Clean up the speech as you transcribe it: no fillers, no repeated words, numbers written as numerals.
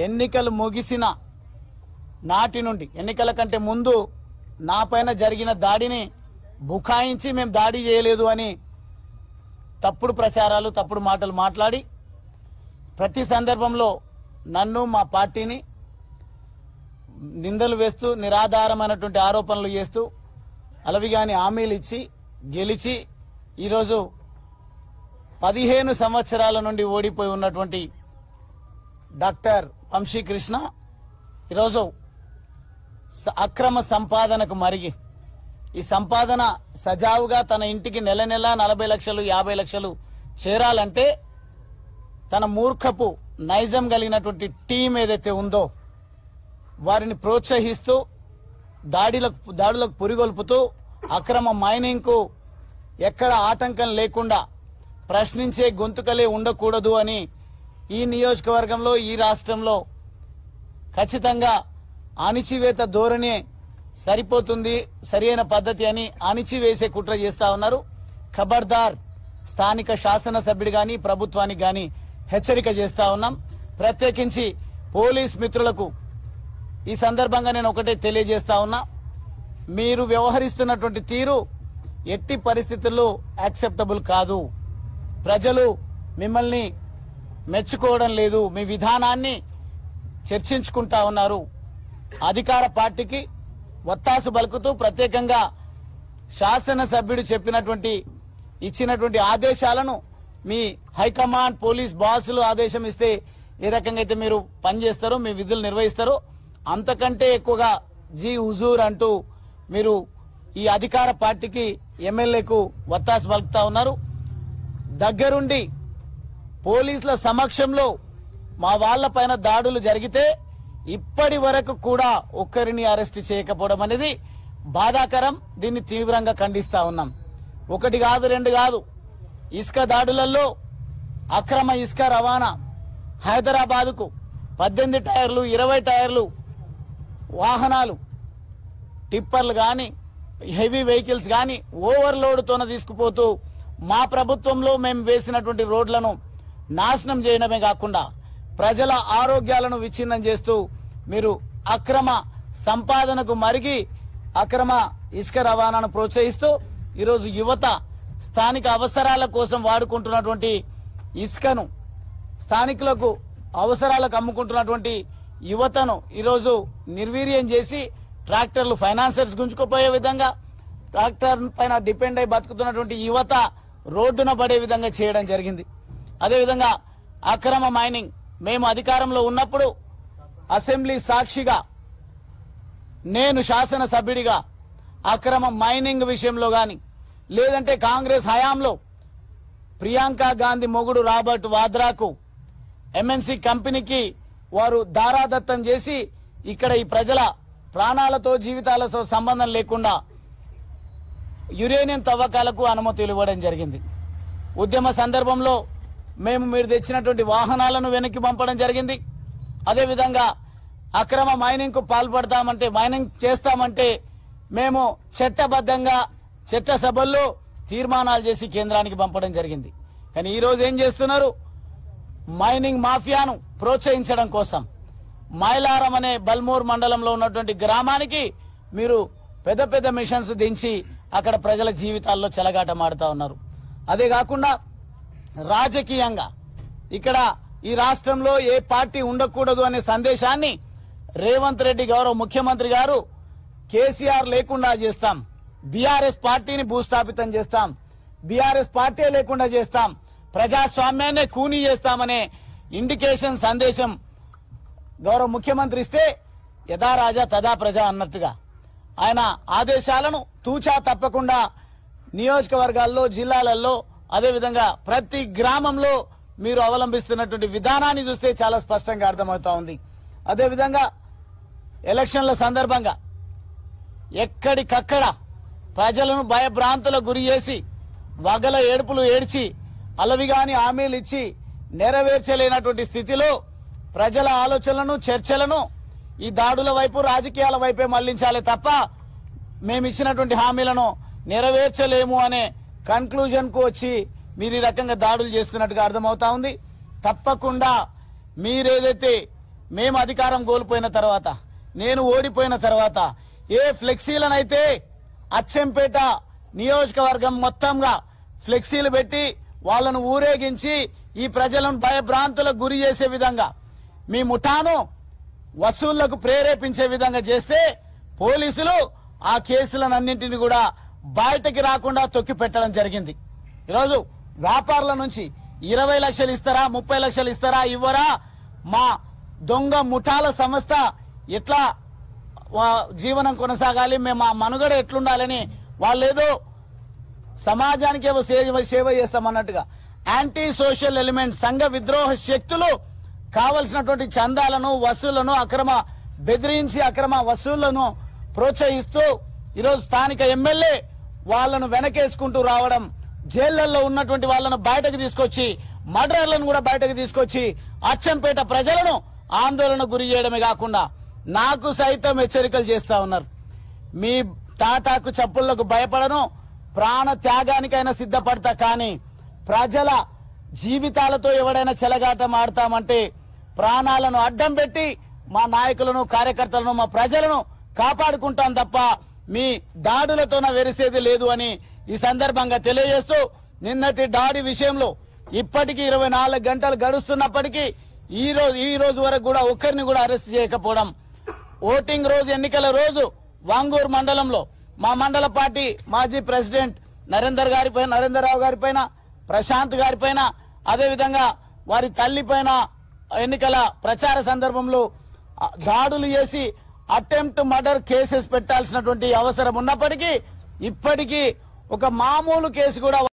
ఎన్నికలు ముగిసిన నాటి నుండి ఎన్నికల కంటే ముందు నాపైన జరిగిన దాడిని బుకాయించి మేము దాడి చేయలేదు అని తప్పుడు ప్రచారాలు తప్పుడు మాటలు మాట్లాడి ప్రతి సందర్భంలో నన్ను మా పార్టీని నిందలు వేస్తూ నిరాధారమైనటువంటి ఆరోపణలు చేస్తూ అలవిగాని హామీలు ఇచ్చి గెలిచి ఈరోజు 15 సంవత్సరాల నుండి ఓడిపోయి ఉన్నటువంటి డాక్టర్ వంశీకృష్ణ ఈరోజు అక్రమ సంపాదనకు మరిగి ఈ సంపాదన సజావుగా తన ఇంటికి నెల నెల 40 లక్షలు 50 లక్షలు చేరాలంటే తన మూర్ఖపు నైజం కలిగినటువంటి టీం ఏదైతే ఉందో వారిని ప్రోత్సహిస్తూ దాడులకు పురిగొల్పుతూ అక్రమ మైనింగ్ కు ఎక్కడ ఆటంకం లేకుండా ప్రశ్నించే గొంతుకలే ఉండకూడదు అని ఈ నియోజకవర్గంలో ఈ రాష్ట్రంలో ఖచ్చితంగా అణిచివేత ధోరణి సరిపోతుంది సరైన పద్ధతి అని అణిచివేసే కుట్ర చేస్తా ఉన్నారు. ఖబర్దార్ స్థానిక శాసనసభ్యుడు గాని ప్రభుత్వానికి గాని హెచ్చరిక చేస్తా ఉన్నాం. ప్రత్యేకించి పోలీస్ మిత్రులకు ఈ సందర్భంగా నేను ఒకటే తెలియజేస్తా ఉన్నా, మీరు వ్యవహరిస్తున్నటువంటి తీరు ఎట్టి పరిస్థితుల్లో యాక్సెప్టబుల్ కాదు. ప్రజలు మిమ్మల్ని మెచ్చుకోవడం లేదు, మీ విధానాన్ని చర్చించుకుంటా ఉన్నారు. అధికార పార్టీకి వత్తాసు పలుకుతూ ప్రత్యేకంగా శాసనసభ్యుడు ఇచ్చినటువంటి ఆదేశాలను మీ హైకమాండ్ పోలీస్ బాసులు ఆదేశం ఇస్తే ఏ రకంగా అయితే మీరు పనిచేస్తారో మీ విధులు నిర్వహిస్తారో అంతకంటే ఎక్కువగా జీ హుజూర్ అంటూ మీరు ఈ అధికార పార్టీకి ఎమ్మెల్యేకు వత్తాసు పలుకుతా ఉన్నారు. దగ్గరుండి పోలీసుల సమక్షంలో మా వాళ్లపైన దాడులు జరిగితే ఇప్పటి వరకు కూడా ఒక్కరిని అరెస్ట్ చేయకపోవడం అనేది బాధాకరం. దీన్ని తీవ్రంగా ఖండిస్తా ఉన్నాం. ఒకటి కాదు రెండు కాదు, ఇసుక దాడులలో అక్రమ ఇసుక రవాణా హైదరాబాద్ కు 18 టైర్లు 20 టైర్లు వాహనాలు టిప్పర్లు గాని హెవీ వెహికల్స్ గాని ఓవర్లోడ్ తోన తీసుకుపోతూ మా ప్రభుత్వంలో మేము వేసినటువంటి రోడ్లను నాశనం చేయడమే కాకుండా ప్రజల ఆరోగ్యాలను విచ్ఛిన్నం చేస్తూ మీరు అక్రమ సంపాదనకు మరిగి అక్రమ ఇసుక రవాణాను ప్రోత్సహిస్తూ ఈరోజు యువత స్థానిక అవసరాల కోసం వాడుకుంటున్నటువంటి ఇసుకను స్థానికులకు అవసరాలకు అమ్ముకుంటున్నటువంటి యువతను ఈరోజు నిర్వీర్యం చేసి ట్రాక్టర్లు ఫైనాన్సర్స్ గుంజుకుపోయే విధంగా ట్రాక్టర్ పైన డిపెండ్ అయి బతుకుతున్నటువంటి యువత రోడ్డున పడే విధంగా చేయడం జరిగింది. అదేవిధంగా అక్రమ మైనింగ్ మేము అధికారంలో ఉన్నప్పుడు అసెంబ్లీ సాక్షిగా నేను శాసనసభ్యుడిగా అక్రమ మైనింగ్ విషయంలో గాని లేదంటే కాంగ్రెస్ హయాంలో ప్రియాంక గాంధీ మొగుడు రాబర్ట్ వాద్రాకు ఎంఎన్సీ కంపెనీకి వారు దారాదత్తం చేసి ఇక్కడ ఈ ప్రజల ప్రాణాలతో జీవితాలతో సంబంధం లేకుండా యురేనియం తవ్వకాలకు అనుమతులు ఇవ్వడం జరిగింది. ఉద్యమ సందర్భంలో మేము మీరు తెచ్చినటువంటి వాహనాలను వెనక్కి పంపడం జరిగింది. అదేవిధంగా అక్రమ మైనింగ్ కు పాల్పడతామంటే మైనింగ్ చేస్తామంటే మేము చట్టబద్ధంగా చట్టసభల్లో తీర్మానాలు చేసి కేంద్రానికి పంపడం జరిగింది. కానీ ఈ రోజు ఏం చేస్తున్నారు? మైనింగ్ మాఫియాను ప్రోత్సహించడం కోసం మైలారం అనే బల్మూర్ మండలంలో ఉన్నటువంటి గ్రామానికి మీరు పెద్ద పెద్ద మిషన్స్ దించి అక్కడ ప్రజల జీవితాల్లో చెలగాటమాడుతా ఉన్నారు. అదే కాకుండా రాజకీయంగా ఇక్కడ ఈ రాష్ట్రంలో ఏ పార్టీ ఉండకూడదు అనే సందేశాన్ని రేవంత్ రెడ్డి గౌరవ ముఖ్యమంత్రి గారు కేసీఆర్ లేకుండా చేస్తాం, బీఆర్ఎస్ పార్టీని భూస్థాపితం చేస్తాం, బీఆర్ఎస్ పార్టీ లేకుండా చేస్తాం, ప్రజాస్వామ్యాన్ని కూనీ చేస్తామనే ఇండికేషన్ సందేశం గౌరవ ముఖ్యమంత్రి ఇస్తే యథా రాజా తదా ప్రజా అన్నట్టుగా ఆయన ఆదేశాలను తూచా తప్పకుండా నియోజకవర్గాల్లో జిల్లాలలో అదేవిధంగా ప్రతి గ్రామంలో మీరు అవలంబిస్తున్నటువంటి విధానాన్ని చూస్తే చాలా స్పష్టంగా అర్థమవుతా ఉంది. అదేవిధంగా ఎలక్షన్ల సందర్భంగా ఎక్కడికక్కడ ప్రజలను భయభ్రాంతులకు గురి చేసి వగల ఏడుపులు ఏడ్చి అలవిగాని హామీలు ఇచ్చి నెరవేర్చలేనటువంటి స్థితిలో ప్రజల ఆలోచనలను చర్చలను ఈ దాడుల వైపు రాజకీయాల వైపే మళ్లించాలి తప్ప మేము ఇచ్చినటువంటి హామీలను నెరవేర్చలేము అనే కన్క్లూజన్ కు వచ్చి మీరు ఈ రకంగా దాడులు చేస్తున్నట్టుగా అర్థమవుతా ఉంది. తప్పకుండా మీరేదైతే మేము అధికారం కోల్పోయిన తర్వాత, నేను ఓడిపోయిన తర్వాత ఏ ఫ్లెక్సీలనైతే అచ్చంపేట నియోజకవర్గం మొత్తంగా ఫ్లెక్సీలు పెట్టి వాళ్ళను ఊరేగించి ఈ ప్రజలను భయభ్రాంతులకు గురి చేసే విధంగా మీ ముఠాను వసూళ్లకు ప్రేరేపించే విధంగా చేస్తే పోలీసులు ఆ కేసులన్నింటినీ కూడా బయటకి రాకుండా తొక్కి పెట్టడం జరిగింది. ఈరోజు వ్యాపారుల నుంచి 20 లక్షలు ఇస్తారా, 30 లక్షలు ఇస్తారా, ఇవ్వరా, మా దొంగ ముఠాల సంస్థ ఎట్లా జీవనం కొనసాగాలి, మేము మా మనుగడ ఎట్లుండాలని వాళ్ళేదో సమాజానికి ఏవో సేవ చేస్తామన్నట్టుగా యాంటీ సోషల్ ఎలిమెంట్ సంఘ విద్రోహ శక్తులు కావలసినటువంటి చందాలను వసూళ్లను బెదిరించి అక్రమ వసూళ్లను ప్రోత్సహిస్తూ ఈరోజు స్థానిక ఎమ్మెల్యే వాళ్లను వెనకేసుకుంటూ రావడం, జైళ్లలో ఉన్నటువంటి వాళ్లను బయటకు తీసుకొచ్చి మర్డర్లను కూడా బయటకు తీసుకొచ్చి అచ్చంపేట ప్రజలను ఆందోళన గురి చేయడమే కాకుండా నాకు సైతం హెచ్చరికలు చేస్తా ఉన్నారు. మీ తాటాకు చప్పుళ్లకు భయపడను, ప్రాణ త్యాగానికైనా సిద్ధపడతా, కానీ ప్రజల జీవితాలతో ఎవడైనా చెలగాటం ఆడతామంటే ప్రాణాలను అడ్డం పెట్టి మా నాయకులను, కార్యకర్తలను, మా ప్రజలను కాపాడుకుంటాం తప్ప మీ దాడులతో వెరిసేది లేదు అని ఈ సందర్భంగా తెలియజేస్తూ, నిన్నటి దాడి విషయంలో ఇప్పటికీ 24 గంటలు గడుస్తున్నప్పటికీ ఈ రోజు వరకు కూడా ఒక్కరిని కూడా అరెస్ట్ చేయకపోవడం, ఓటింగ్ రోజు, ఎన్నికల రోజు వాంగూరు మండలంలో మా మండల పార్టీ మాజీ ప్రెసిడెంట్ నరేందర్రావు గారిపైన, ప్రశాంత్ గారిపైన, అదేవిధంగా వారి తల్లిపైన ఎన్నికల ప్రచార సందర్భంలో దాడులు చేసి అటెంప్ట్ మర్డర్ కేసెస్ పెట్టాల్సినటువంటి అవసరం ఉన్నప్పటికీ ఇప్పటికీ ఒక మామూలు కేసు కూడా